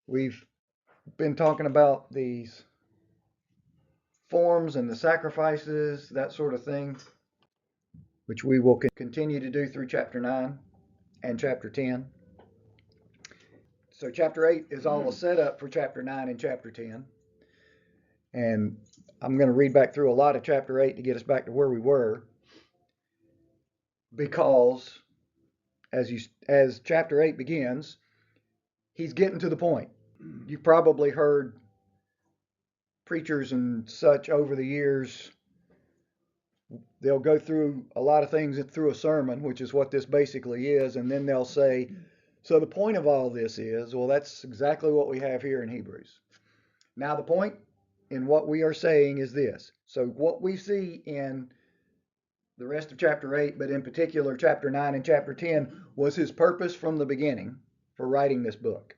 We've been talking about these forms and the sacrifices, that sort of thing, which we will continue to do through chapter 9 and chapter 10. So chapter 8 is all a setup for chapter 9 and chapter 10. And I'm going to read back through a lot of chapter 8 to get us back to where we were, because as chapter 8 begins, he's getting to the point. You've probably heard preachers and such over the years, they'll go through a lot of things through a sermon, which is what this basically is, and then they'll say, so the point of all this is, well, that's exactly what we have here in Hebrews. Now, the point in what we are saying is this. So what we see in the rest of chapter 8, but in particular chapter 9 and chapter 10, was his purpose from the beginning for writing this book.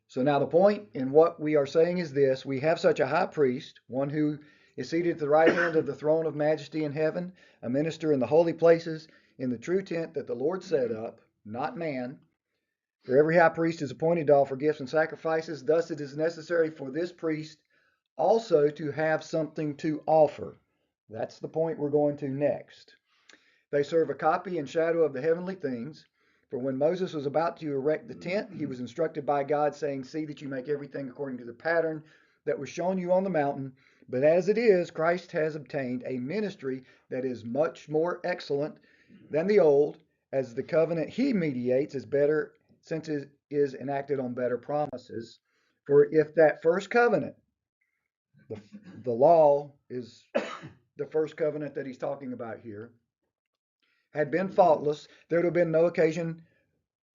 So now the point in what we are saying is this. We have such a high priest, one who is seated at the right hand of the throne of majesty in heaven, a minister in the holy places, in the true tent that the Lord set up, not man. For every high priest is appointed to offer gifts and sacrifices. Thus it is necessary for this priest also to have something to offer. That's the point we're going to next. They serve a copy and shadow of the heavenly things. For when Moses was about to erect the tent, he was instructed by God, saying, see that you make everything according to the pattern that was shown you on the mountain. But as it is, Christ has obtained a ministry that is much more excellent than the old, as the covenant he mediates is better, since it is enacted on better promises. For if that first covenant, the law is the first covenant that he's talking about here, had been faultless, there would have been no occasion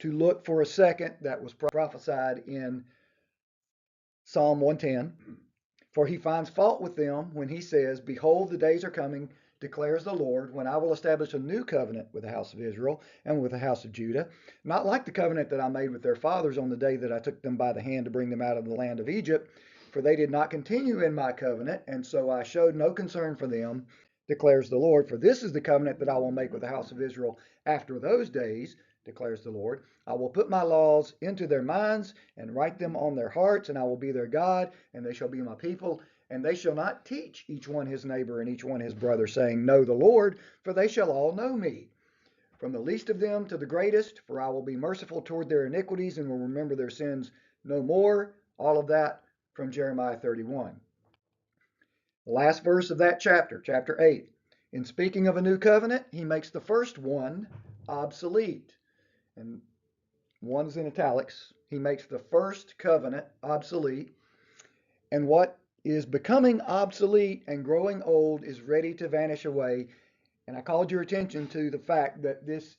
to look for a second that was prophesied in Psalm 110. For he finds fault with them when he says, behold, the days are coming, declares the Lord, when I will establish a new covenant with the house of Israel and with the house of Judah, not like the covenant that I made with their fathers on the day that I took them by the hand to bring them out of the land of Egypt. For they did not continue in my covenant, and so I showed no concern for them, declares the Lord. For this is the covenant that I will make with the house of Israel after those days, declares the Lord. I will put my laws into their minds and write them on their hearts, and I will be their God, and they shall be my people. And they shall not teach each one his neighbor and each one his brother, saying, know the Lord, for they shall all know me, from the least of them to the greatest, for I will be merciful toward their iniquities and will remember their sins no more. All of that from Jeremiah 31. The last verse of that chapter, chapter 8. In speaking of a new covenant, he makes the first one obsolete. And one is in italics. He makes the first covenant obsolete. And what is becoming obsolete and growing old is ready to vanish away. And I called your attention to the fact that this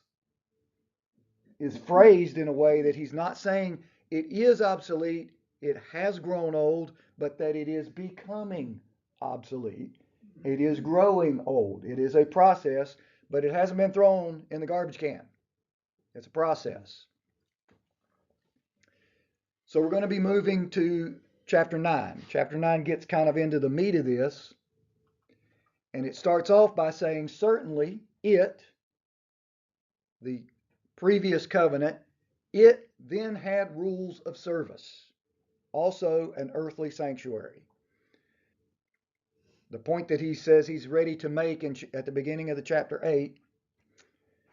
is phrased in a way that he's not saying it is obsolete, it has grown old, but that it is becoming obsolete. It is growing old. It is a process, but it hasn't been thrown in the garbage can. It's a process. So we're going to be moving to chapter 9. Chapter 9 gets kind of into the meat of this. And it starts off by saying, certainly it, the previous covenant, it then had rules of service, also an earthly sanctuary. The point that he says he's ready to make at the beginning of the chapter 8,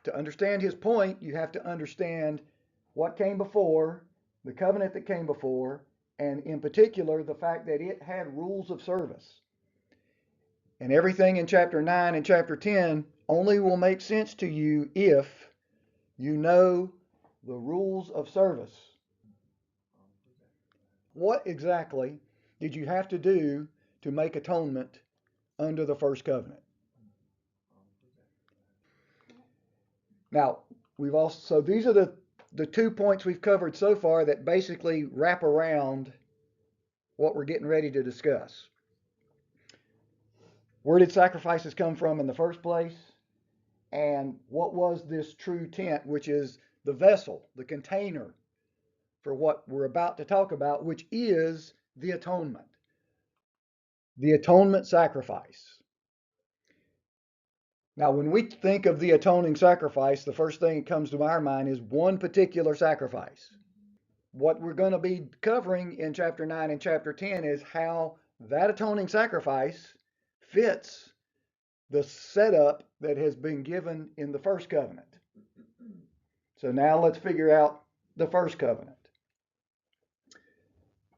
to understand his point, you have to understand what came before, the covenant that came before, and in particular, the fact that it had rules of service. And everything in chapter 9 and chapter 10 only will make sense to you if you know the rules of service. What exactly did you have to do to make atonement under the first covenant? Now, so these are the 2 points we've covered so far that basically wrap around what we're getting ready to discuss. Where did sacrifices come from in the first place? And what was this true tent, which is the vessel, the container for what we're about to talk about, which is the atonement sacrifice. Now, when we think of the atoning sacrifice, the first thing that comes to our mind is one particular sacrifice. what we're going to be covering in chapter 9 and chapter 10 is how that atoning sacrifice fits the setup that has been given in the first covenant. So now let's figure out the first covenant.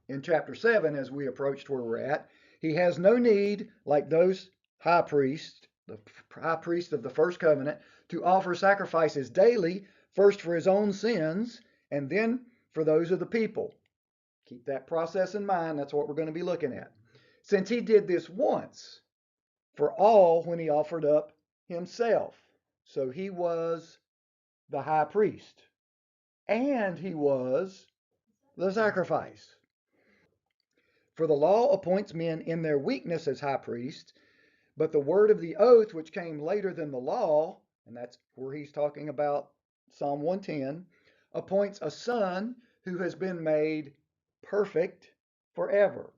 In chapter 7, as we approached where we're at, he has no need, like those high priests, the high priest of the first covenant, to offer sacrifices daily, first for his own sins, and then for those of the people. Keep that process in mind. That's what we're going to be looking at. Since he did this once for all when he offered up himself. So he was the high priest, and he was the sacrifice. For the law appoints men in their weakness as high priests, but the word of the oath, which came later than the law, and that's where he's talking about Psalm 110, appoints a son who has been made perfect forever.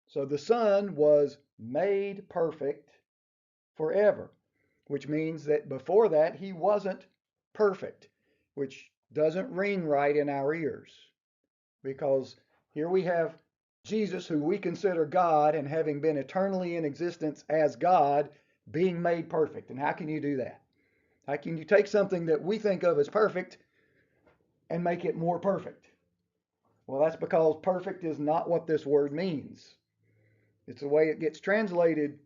So the son was made perfect forever, which means that before that he wasn't perfect, which doesn't ring right in our ears, because here we have Jesus, who we consider God, and having been eternally in existence as God, being made perfect. And how can you do that? How can you take something that we think of as perfect and make it more perfect? Well, that's because perfect is not what this word means. It's the way it gets translated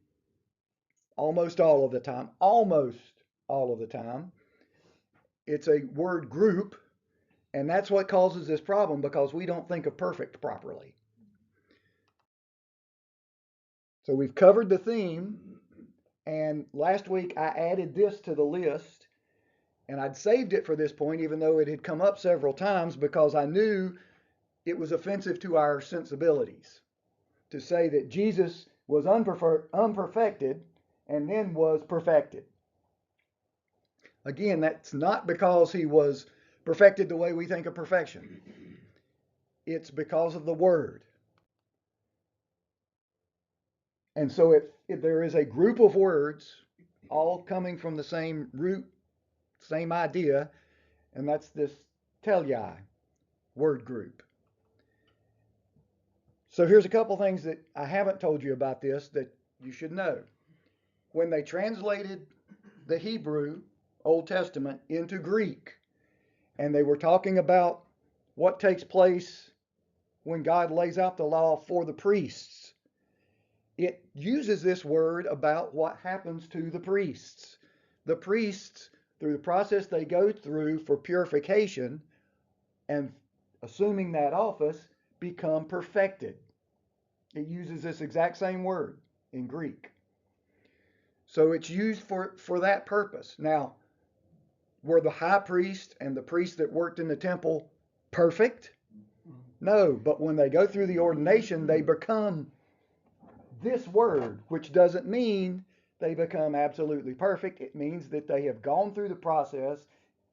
almost all of the time. Almost all of the time. It's a word group, and that's what causes this problem, because we don't think of perfect properly. So we've covered the theme, and last week I added this to the list, and I'd saved it for this point, even though it had come up several times, because I knew it was offensive to our sensibilities to say that Jesus was unperfected and then was perfected. Again, that's not because he was perfected the way we think of perfection. It's because of the word. And so if there is a group of words all coming from the same root, same idea, and that's this telei word group. So here's a couple things that I haven't told you about this that you should know. When they translated the Hebrew Old Testament into Greek, and they were talking about what takes place when God lays out the law for the priests, it uses this word about what happens to the priests. The priests, through the process they go through for purification and assuming that office, become perfected. It uses this exact same word in Greek. So it's used for that purpose. Now, were the high priest and the priests that worked in the temple perfect? No, but when they go through the ordination, they become this word, which doesn't mean they become absolutely perfect. It means that they have gone through the process,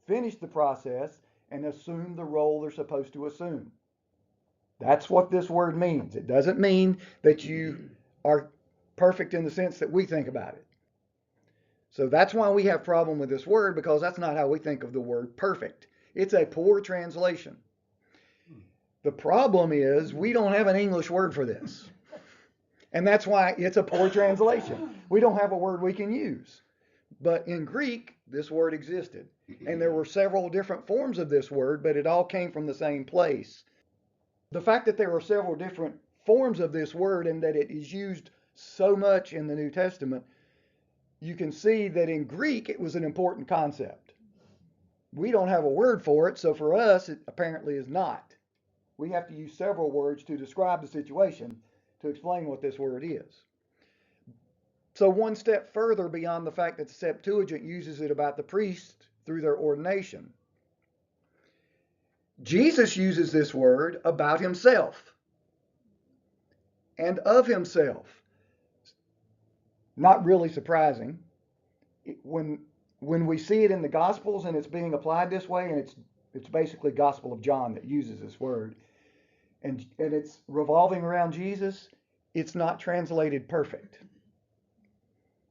finished the process, and assumed the role they're supposed to assume. That's what this word means. It doesn't mean that you are perfect in the sense that we think about it. So that's why we have problem with this word, because that's not how we think of the word perfect. It's a poor translation. The problem is we don't have an English word for this. And that's why it's a poor translation. We don't have a word we can use. But in Greek, this word existed. And there were several different forms of this word, but it all came from the same place. The fact that there are several different forms of this word and that it is used so much in the New Testament, you can see that in Greek it was an important concept. We don't have a word for it, so for us it apparently is not. We have to use several words to describe the situation to explain what this word is. So one step further beyond the fact that the Septuagint uses it about the priests through their ordination, Jesus uses this word about himself and of himself. Not really surprising. When we see it in the Gospels and it's being applied this way, and it's basically Gospel of John that uses this word, and it's revolving around Jesus, it's not translated perfect,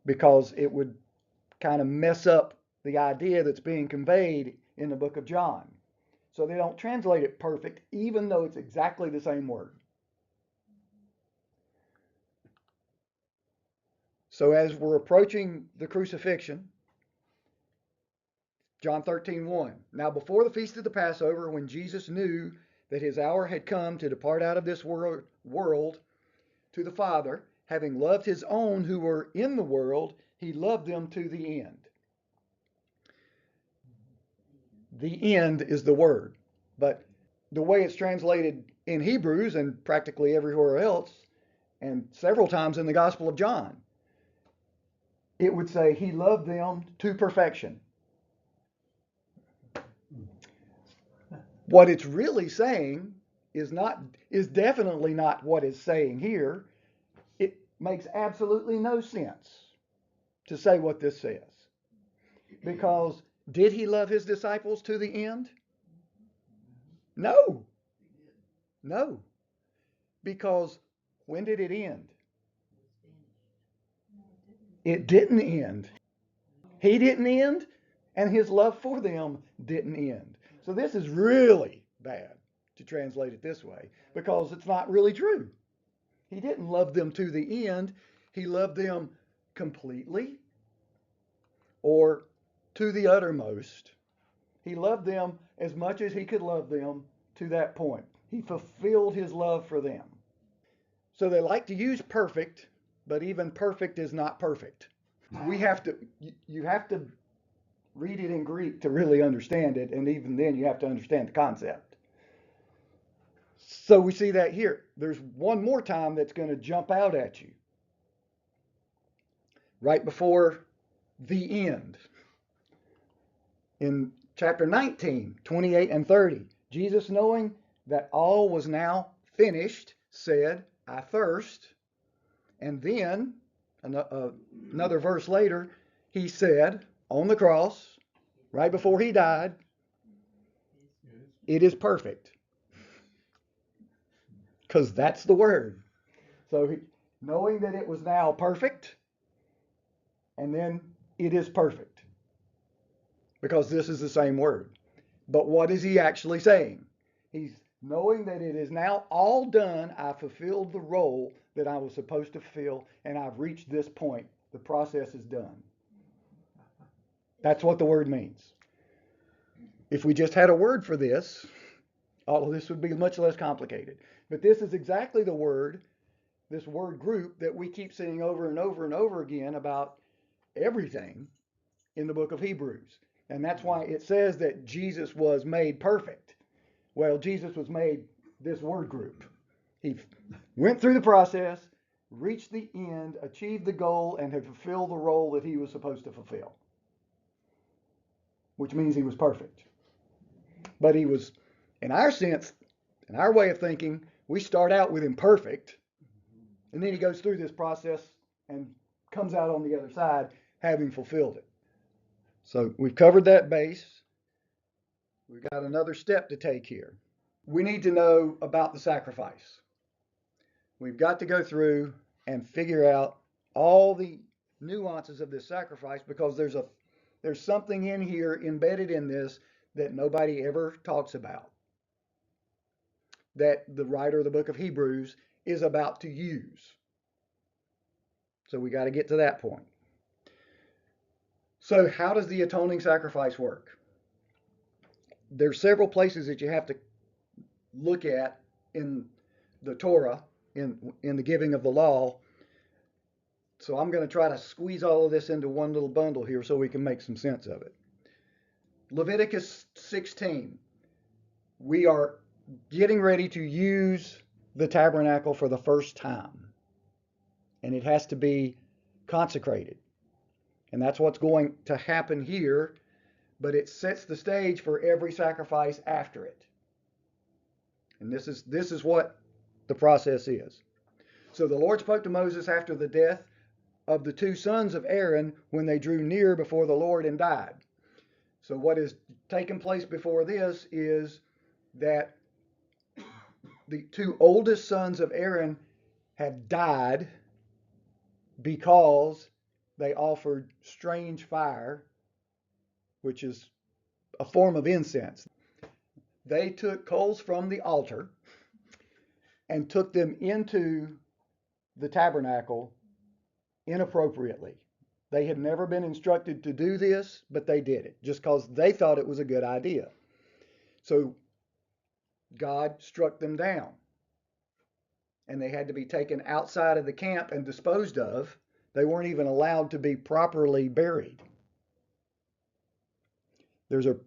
because it would kind of mess up the idea that's being conveyed in the book of John. So they don't translate it perfect, even though it's exactly the same word. So as we're approaching the crucifixion, John 13:1. Now before the feast of the Passover, when Jesus knew that his hour had come to depart out of this world to the Father, having loved his own who were in the world, he loved them to the end. The end is the word. But the way it's translated in Hebrews and practically everywhere else, and several times in the Gospel of John, it would say he loved them to perfection. What it's really saying is definitely not what it's saying here. It makes absolutely no sense to say what this says. Because did he love his disciples to the end? No. No. Because when did it end? It didn't end. He didn't end, and his love for them didn't end. So this is really bad to translate it this way, because it's not really true. He didn't love them to the end. He loved them completely or to the uttermost. He loved them as much as he could love them to that point. He fulfilled his love for them. So they like to use perfect, but even perfect is not perfect. You have to read it in Greek to really understand it, and even then you have to understand the concept. So we see that here. There's one more time that's going to jump out at you. Right before the end. In chapter 19, 28 and 30, Jesus, knowing that all was now finished, said, I thirst. And then, another verse later, he said on the cross, right before he died, it is perfect. Because that's the word. So knowing that it was now perfect, and then it is perfect. Because this is the same word. But what is he actually saying? He's knowing that it is now all done. I fulfilled the role that I was supposed to fulfill, and I've reached this point. The process is done. That's what the word means. If we just had a word for this, all of this would be much less complicated. But this is exactly the word, this word group that we keep seeing over and over and over again about everything in the book of Hebrews. And that's why it says that Jesus was made perfect. Well, Jesus was made this word group. He went through the process, reached the end, achieved the goal, and had fulfilled the role that he was supposed to fulfill. Which means he was perfect. But he was, in our sense, in our way of thinking, we start out with him perfect, and then he goes through this process and comes out on the other side having fulfilled it. So we've covered that base. We've got another step to take here. We need to know about the sacrifice. We've got to go through and figure out all the nuances of this sacrifice, because there's something in here embedded in this that nobody ever talks about, that the writer of the book of Hebrews is about to use. So we got to get to that point. So how does the atoning sacrifice work? There's several places that you have to look at in the Torah, in the giving of the law. So I'm going to try to squeeze all of this into one little bundle here so we can make some sense of it. Leviticus 16. We are getting ready to use the tabernacle for the first time. And it has to be consecrated. And that's what's going to happen here, but it sets the stage for every sacrifice after it. And this is what the process is. So the Lord spoke to Moses after the death of the two sons of Aaron when they drew near before the Lord and died. So what is taking place before this is that the two oldest sons of Aaron have died because they offered strange fire, which is a form of incense. they took coals from the altar and took them into the tabernacle inappropriately. They had never been instructed to do this, but they did it just because they thought it was a good idea. So God struck them down, and they had to be taken outside of the camp and disposed of. They weren't even allowed to be properly buried. There's a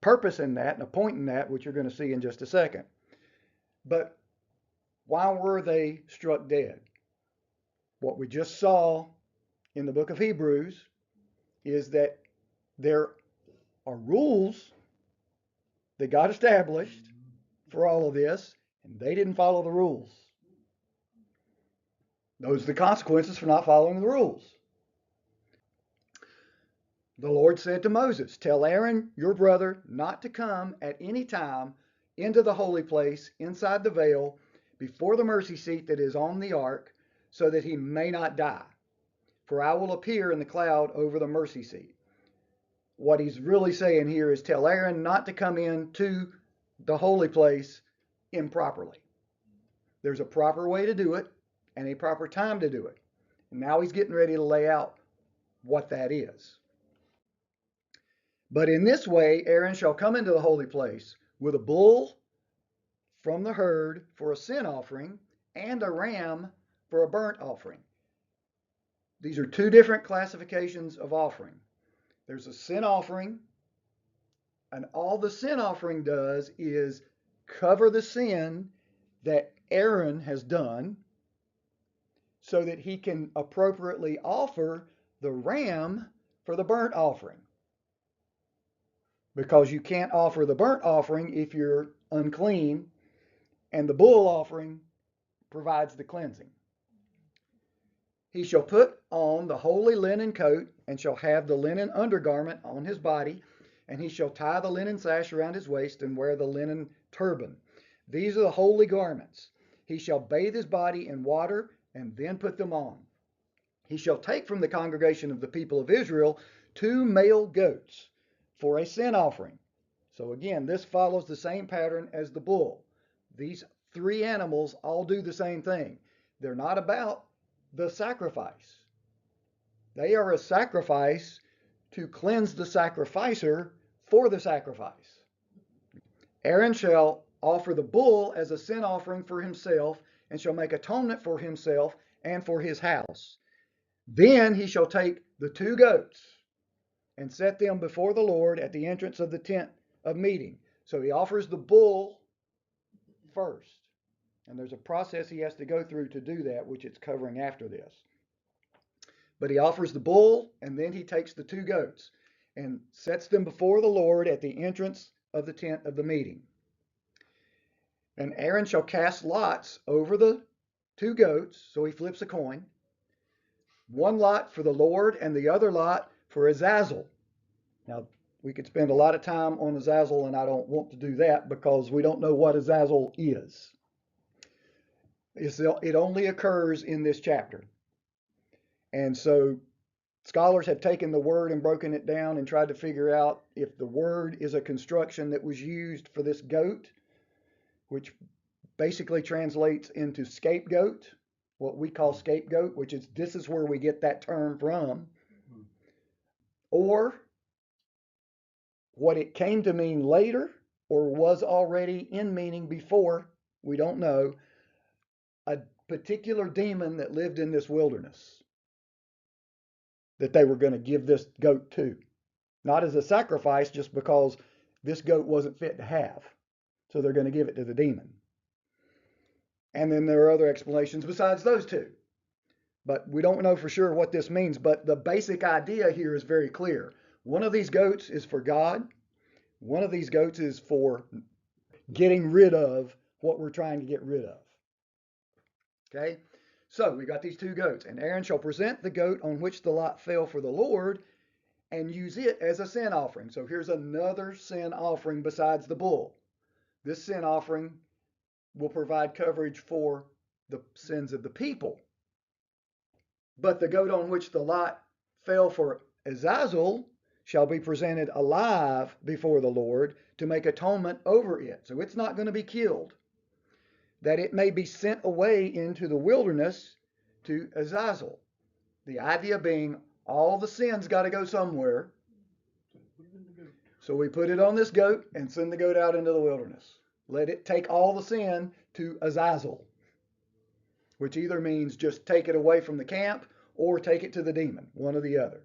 purpose in that and a point in that, which you're going to see in just a second. But why were they struck dead? What we just saw in the book of Hebrews is that there are rules that God established for all of this, and they didn't follow the rules. Those are the consequences for not following the rules. The Lord said to Moses, "Tell Aaron, your brother, not to come at any time into the holy place inside the veil before the mercy seat that is on the ark, so that he may not die. For I will appear in the cloud over the mercy seat." What he's really saying here is tell Aaron not to come into the holy place improperly. There's a proper way to do it and a proper time to do it. And now he's getting ready to lay out what that is. "But in this way, Aaron shall come into the holy place with a bull from the herd for a sin offering and a ram for a burnt offering." These are two different classifications of offering. There's a sin offering, and all the sin offering does is cover the sin that Aaron has done so that he can appropriately offer the ram for the burnt offering. Because you can't offer the burnt offering if you're unclean, and the bull offering provides the cleansing. "He shall put on the holy linen coat, and shall have the linen undergarment on his body, and he shall tie the linen sash around his waist, and wear the linen turban. These are the holy garments. He shall bathe his body in water, and then put them on. He shall take from the congregation of the people of Israel 2 male goats for a sin offering." So again, this follows the same pattern as the bull. These 3 animals all do the same thing. They're not about the sacrifice. They are a sacrifice to cleanse the sacrificer for the sacrifice. "Aaron shall offer the bull as a sin offering for himself, and shall make atonement for himself and for his house. Then he shall take the 2 goats and set them before the Lord at the entrance of the tent of meeting." So he offers the bull first. And there's a process he has to go through to do that, which it's covering after this. But he offers the bull, and then he takes the 2 goats and sets them before the Lord at the entrance of the tent of the meeting. "And Aaron shall cast lots over the 2 goats," so he flips a coin, "one lot for the Lord and the other lot for Azazel." Now, we could spend a lot of time on Azazel, and I don't want to do that because we don't know what Azazel is. It only occurs in this chapter. And so scholars have taken the word and broken it down and tried to figure out if the word is a construction that was used for this goat, which basically translates into scapegoat, what we call scapegoat, which is this is where we get that term from, or what it came to mean later or was already in meaning before, we don't know, a particular demon that lived in this wilderness that they were going to give this goat to. Not as a sacrifice, just because this goat wasn't fit to have. So they're going to give it to the demon. And then there are other explanations besides those 2. But we don't know for sure what this means. But the basic idea here is very clear. One of these goats is for God. One of these goats is for getting rid of what we're trying to get rid of. Okay? So we got these 2 goats. "And Aaron shall present the goat on which the lot fell for the Lord, and use it as a sin offering." So here's another sin offering besides the bull. This sin offering will provide coverage for the sins of the people. "But the goat on which the lot fell for Azazel shall be presented alive before the Lord to make atonement over it. So it's not going to be killed, that it may be sent away into the wilderness to Azazel. The idea being all the sin's got to go somewhere. So we put it on this goat and send the goat out into the wilderness. Let it take all the sin to Azazel, which either means just take it away from the camp or take it to the demon, one or the other.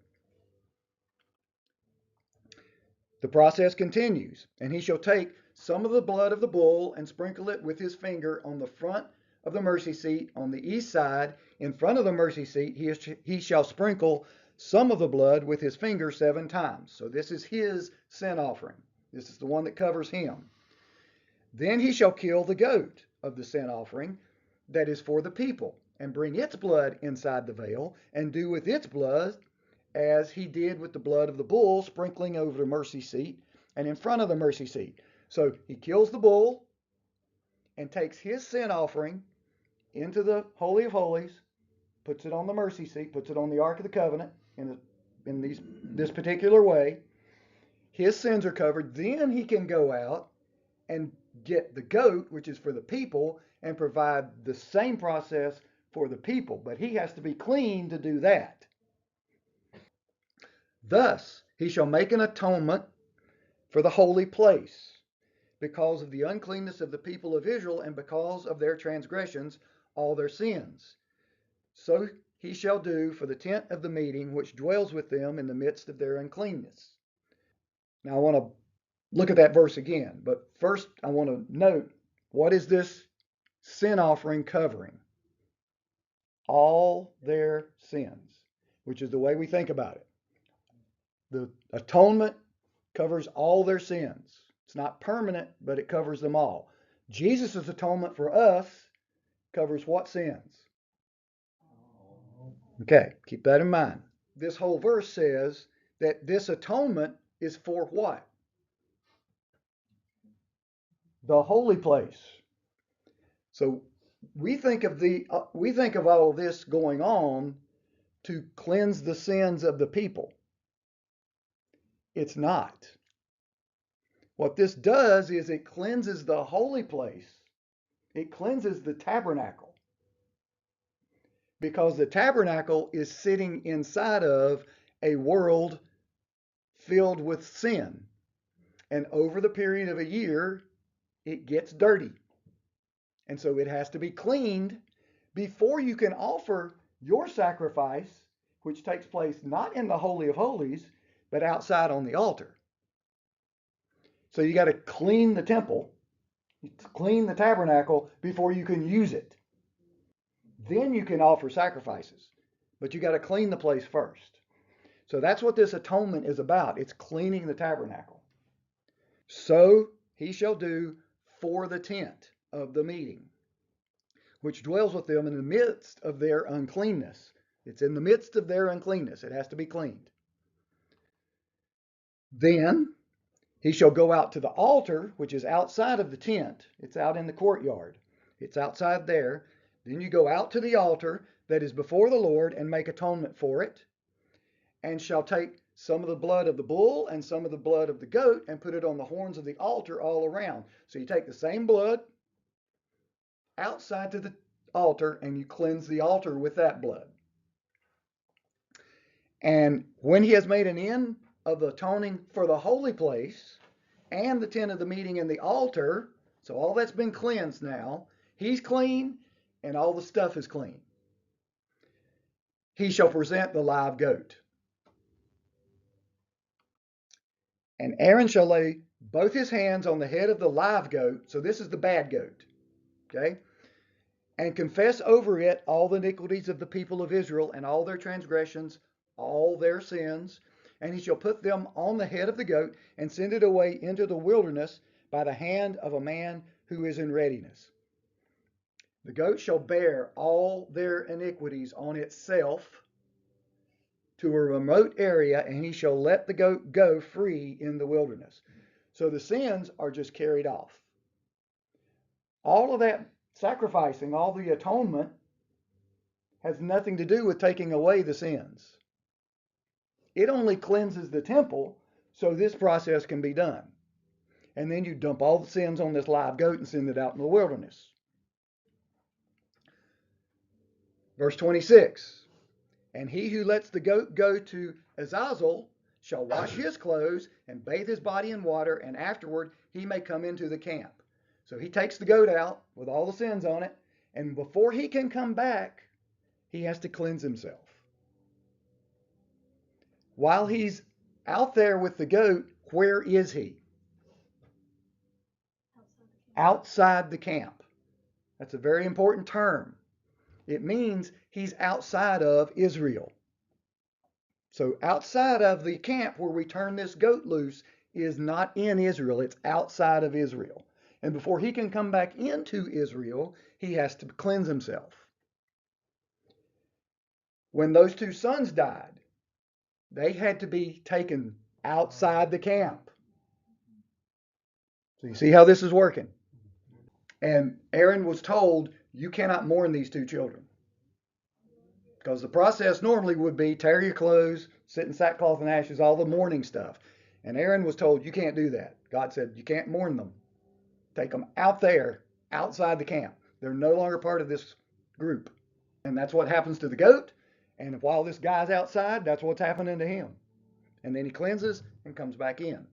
The process continues, and he shall take some of the blood of the bull and sprinkle it with his finger on the front of the mercy seat on the east side. In front of the mercy seat, he shall sprinkle some of the blood with his finger 7 times. So this is his sin offering. This is the one that covers him. Then he shall kill the goat of the sin offering that is for the people, and bring its blood inside the veil, and do with its blood as he did with the blood of the bull, sprinkling over the mercy seat and in front of the mercy seat. So he kills the bull and takes his sin offering into the Holy of Holies, puts it on the mercy seat, puts it on the Ark of the Covenant in this particular way. His sins are covered. Then he can go out and get the goat, which is for the people, and provide the same process for the people. But he has to be clean to do that. Thus he shall make an atonement for the holy place, because of the uncleanness of the people of Israel, and because of their transgressions, all their sins. So he shall do for the tent of the meeting, which dwells with them in the midst of their uncleanness. Now I want to look at that verse again, but first I want to note, what is this sin offering covering? All their sins, which is the way we think about it. The atonement covers all their sins. It's not permanent, but it covers them all. Jesus' atonement for us covers what sins? Okay, keep that in mind. This whole verse says that this atonement is for what? The holy place. So we think of all this going on to cleanse the sins of the people. It's not. What this does is it cleanses the holy place. It cleanses the tabernacle. Because the tabernacle is sitting inside of a world filled with sin. And over the period of a year, it gets dirty. And so it has to be cleaned before you can offer your sacrifice, which takes place not in the Holy of Holies, but outside on the altar. So you got to clean the temple, clean the tabernacle before you can use it. Then you can offer sacrifices, but you got to clean the place first. So that's what this atonement is about. It's cleaning the tabernacle. So he shall do for the tent of the meeting, which dwells with them in the midst of their uncleanness. It's in the midst of their uncleanness. It has to be cleaned. Then he shall go out to the altar, which is outside of the tent. It's out in the courtyard. It's outside there. Then you go out to the altar that is before the Lord and make atonement for it, and shall take some of the blood of the bull and some of the blood of the goat and put it on the horns of the altar all around. So you take the same blood outside to the altar and you cleanse the altar with that blood. And when he has made an end of the atoning for the holy place and the tent of the meeting and the altar, so all that's been cleansed now, he's clean and all the stuff is clean. He shall present the live goat. And Aaron shall lay both his hands on the head of the live goat, so this is the bad goat, okay? And confess over it all the iniquities of the people of Israel and all their transgressions, all their sins. And he shall put them on the head of the goat and send it away into the wilderness by the hand of a man who is in readiness. The goat shall bear all their iniquities on itself to a remote area, and he shall let the goat go free in the wilderness. So the sins are just carried off. All of that sacrificing, all the atonement, has nothing to do with taking away the sins. It only cleanses the temple so this process can be done. And then you dump all the sins on this live goat and send it out in the wilderness. Verse 26. And he who lets the goat go to Azazel shall wash his clothes and bathe his body in water, and afterward he may come into the camp. So he takes the goat out with all the sins on it, and before he can come back, he has to cleanse himself. While he's out there with the goat, where is he? Outside the camp. That's a very important term. It means he's outside of Israel. So outside of the camp where we turn this goat loose is not in Israel. It's outside of Israel. And before he can come back into Israel, he has to cleanse himself. When those two sons died, they had to be taken outside the camp. So you see how this is working? And Aaron was told, you cannot mourn these two children. Because the process normally would be tear your clothes, sit in sackcloth and ashes, all the mourning stuff. And Aaron was told, you can't do that. God said, you can't mourn them. Take them out there, outside the camp. They're no longer part of this group. And that's what happens to the goat. And while this guy's outside, that's what's happening to him. And then he cleanses and comes back in.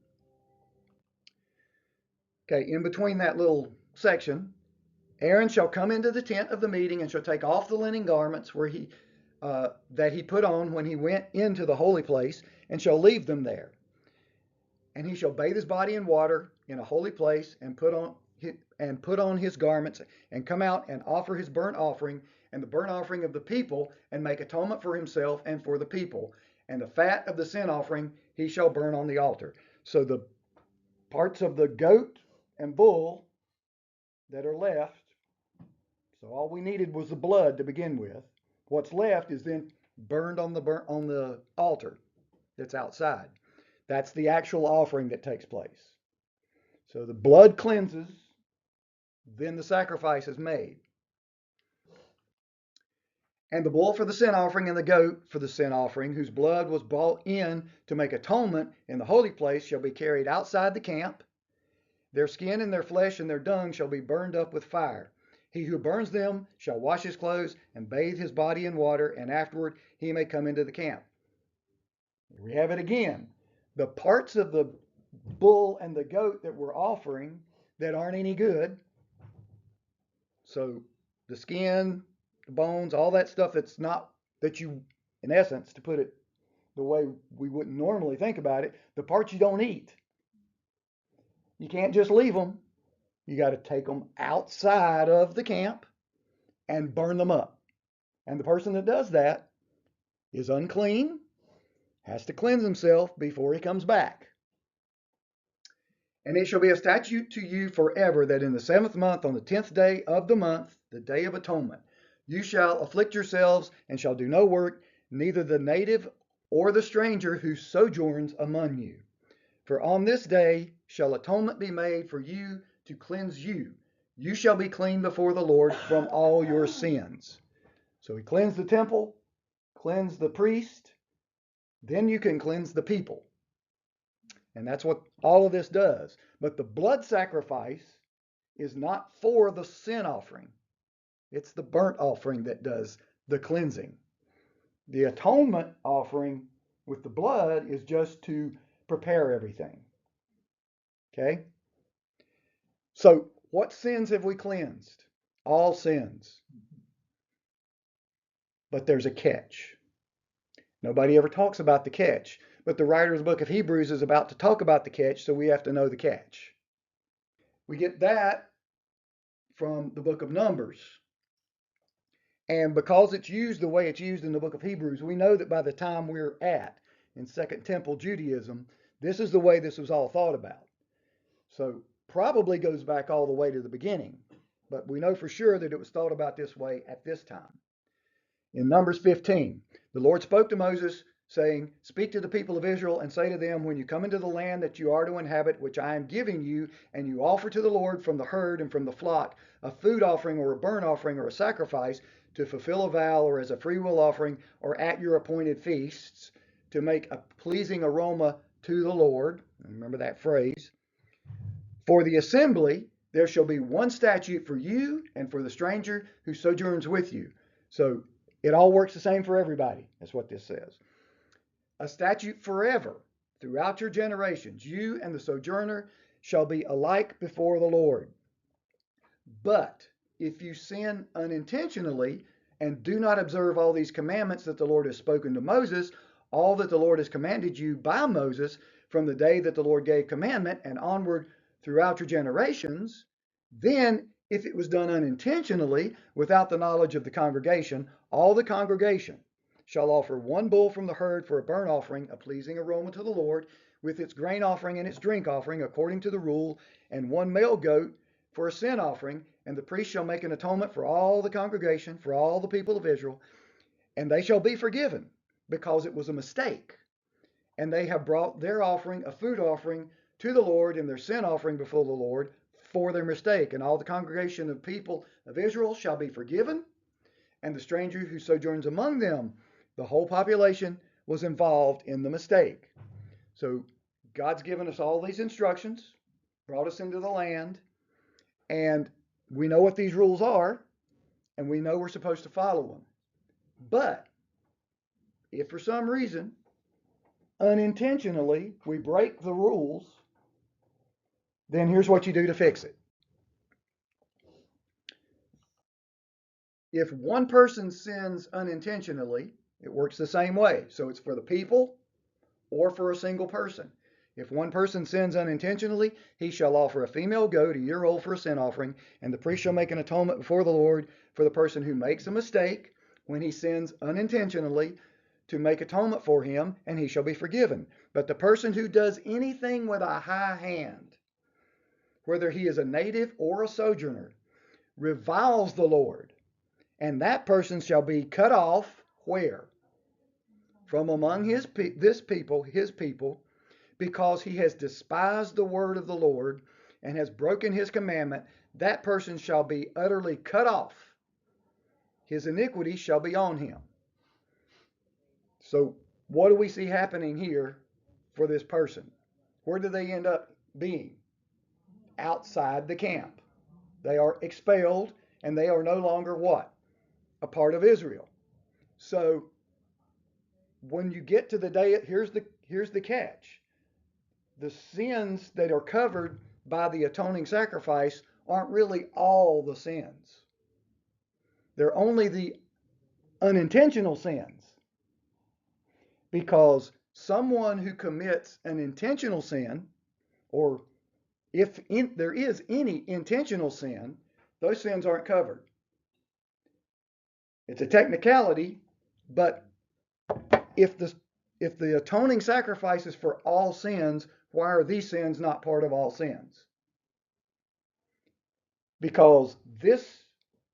Okay, in between that little section, Aaron shall come into the tent of the meeting and shall take off the linen garments that he put on when he went into the holy place, and shall leave them there. And he shall bathe his body in water in a holy place, and put on his garments, and come out and offer his burnt offering and the burnt offering of the people, and make atonement for himself and for the people. And the fat of the sin offering he shall burn on the altar. So the parts of the goat and bull that are left, so all we needed was the blood to begin with. What's left is then burned on the altar that's outside. That's the actual offering that takes place. So the blood cleanses, then the sacrifice is made. And the bull for the sin offering and the goat for the sin offering, whose blood was brought in to make atonement in the holy place, shall be carried outside the camp. Their skin and their flesh and their dung shall be burned up with fire. He who burns them shall wash his clothes and bathe his body in water, and afterward he may come into the camp. Here we have it again. The parts of the bull and the goat that we're offering that aren't any good. So the skin, the bones, all that stuff that's not, that you, in essence, to put it the way we wouldn't normally think about it, the parts you don't eat. You can't just leave them. You got to take them outside of the camp and burn them up. And the person that does that is unclean, has to cleanse himself before he comes back. And it shall be a statute to you forever that in the 7th month, on the 10th day of the month, the day of atonement, you shall afflict yourselves and shall do no work, neither the native or the stranger who sojourns among you. For on this day shall atonement be made for you to cleanse you. You shall be clean before the Lord from all your sins. So he cleansed the temple, cleansed the priest, then you can cleanse the people. And that's what all of this does. But the blood sacrifice is not for the sin offering. It's the burnt offering that does the cleansing. The atonement offering with the blood is just to prepare everything. Okay? So what sins have we cleansed? All sins. But there's a catch. Nobody ever talks about the catch. But the writer of the book of Hebrews is about to talk about the catch, so we have to know the catch. We get that from the book of Numbers. And because it's used the way it's used in the book of Hebrews, we know that by the time we're at in Second Temple Judaism, this is the way this was all thought about. So probably goes back all the way to the beginning, but we know for sure that it was thought about this way at this time. In Numbers 15, the Lord spoke to Moses, saying, "Speak to the people of Israel and say to them, when you come into the land that you are to inhabit, which I am giving you, and you offer to the Lord from the herd and from the flock a food offering or a burnt offering or a sacrifice to fulfill a vow or as a freewill offering or at your appointed feasts, to make a pleasing aroma to the Lord. Remember that phrase. For the assembly, there shall be one statute for you and for the stranger who sojourns with you. So it all works the same for everybody. That's what this says. A statute forever throughout your generations. You and the sojourner shall be alike before the Lord. But if you sin unintentionally and do not observe all these commandments that the Lord has spoken to Moses, all that the Lord has commanded you by Moses from the day that the Lord gave commandment and onward throughout your generations, then if it was done unintentionally without the knowledge of the congregation, all the congregation shall offer one bull from the herd for a burnt offering, a pleasing aroma to the Lord, with its grain offering and its drink offering according to the rule, and one male goat for a sin offering, and the priest shall make an atonement for all the congregation, for all the people of Israel, and they shall be forgiven, because it was a mistake. And they have brought their offering, a food offering, to the Lord, and their sin offering before the Lord for their mistake. And all the congregation of people of Israel shall be forgiven, and the stranger who sojourns among them, the whole population was involved in the mistake. So God's given us all these instructions, brought us into the land, and we know what these rules are, and we know we're supposed to follow them. But if for some reason, unintentionally, we break the rules, then here's what you do to fix it. If one person sins unintentionally, it works the same way. So it's for the people or for a single person. If one person sins unintentionally, he shall offer a female goat, a year old, for a sin offering, and the priest shall make an atonement before the Lord for the person who makes a mistake when he sins unintentionally, to make atonement for him, and he shall be forgiven. But the person who does anything with a high hand, whether he is a native or a sojourner, reviles the Lord, and that person shall be cut off, where? From among his people, because he has despised the word of the Lord and has broken his commandment. That person shall be utterly cut off. His iniquity shall be on him. So what do we see happening here for this person? Where do they end up being? Outside the camp. They are expelled, and they are no longer what? A part of Israel. So when you get to the day, here's the catch. The sins that are covered by the atoning sacrifice aren't really all the sins. They're only the unintentional sins. Because someone who commits an intentional sin, or if there is any intentional sin, those sins aren't covered. It's a technicality, but if the atoning sacrifice is for all sins, why are these sins not part of all sins? Because this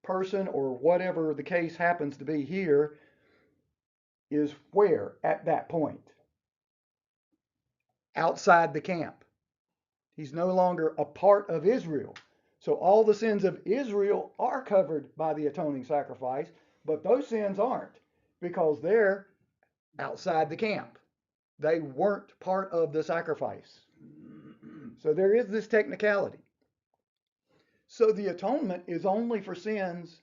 person, or whatever the case happens to be here, is where at that point? Outside the camp. He's no longer a part of Israel. So all the sins of Israel are covered by the atoning sacrifice, but those sins aren't, because they're outside the camp. They weren't part of the sacrifice. So there is this technicality. So the atonement is only for sins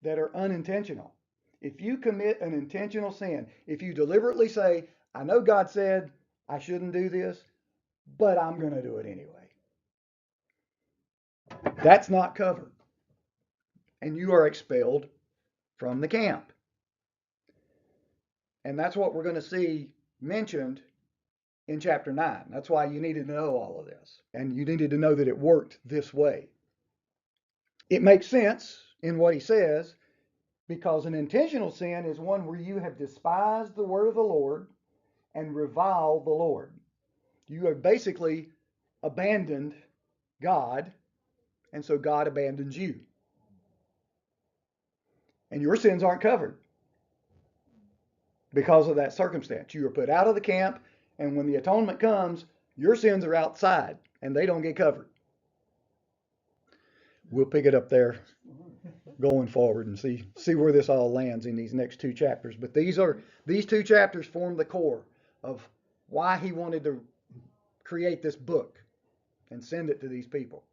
that are unintentional. If you commit an intentional sin, if you deliberately say, I know God said I shouldn't do this, but I'm going to do it anyway, that's not covered. And you are expelled from the camp. And that's what we're going to see mentioned in chapter 9. That's why you needed to know all of this. And you needed to know that it worked this way. It makes sense in what he says, because an intentional sin is one where you have despised the word of the Lord and reviled the Lord. You have basically abandoned God, and so God abandons you. And your sins aren't covered because of that circumstance. You are put out of the camp, and when the atonement comes, your sins are outside, and they don't get covered. We'll pick it up there going forward and see where this all lands in these next two chapters. But these two chapters form the core of why he wanted to create this book and send it to these people.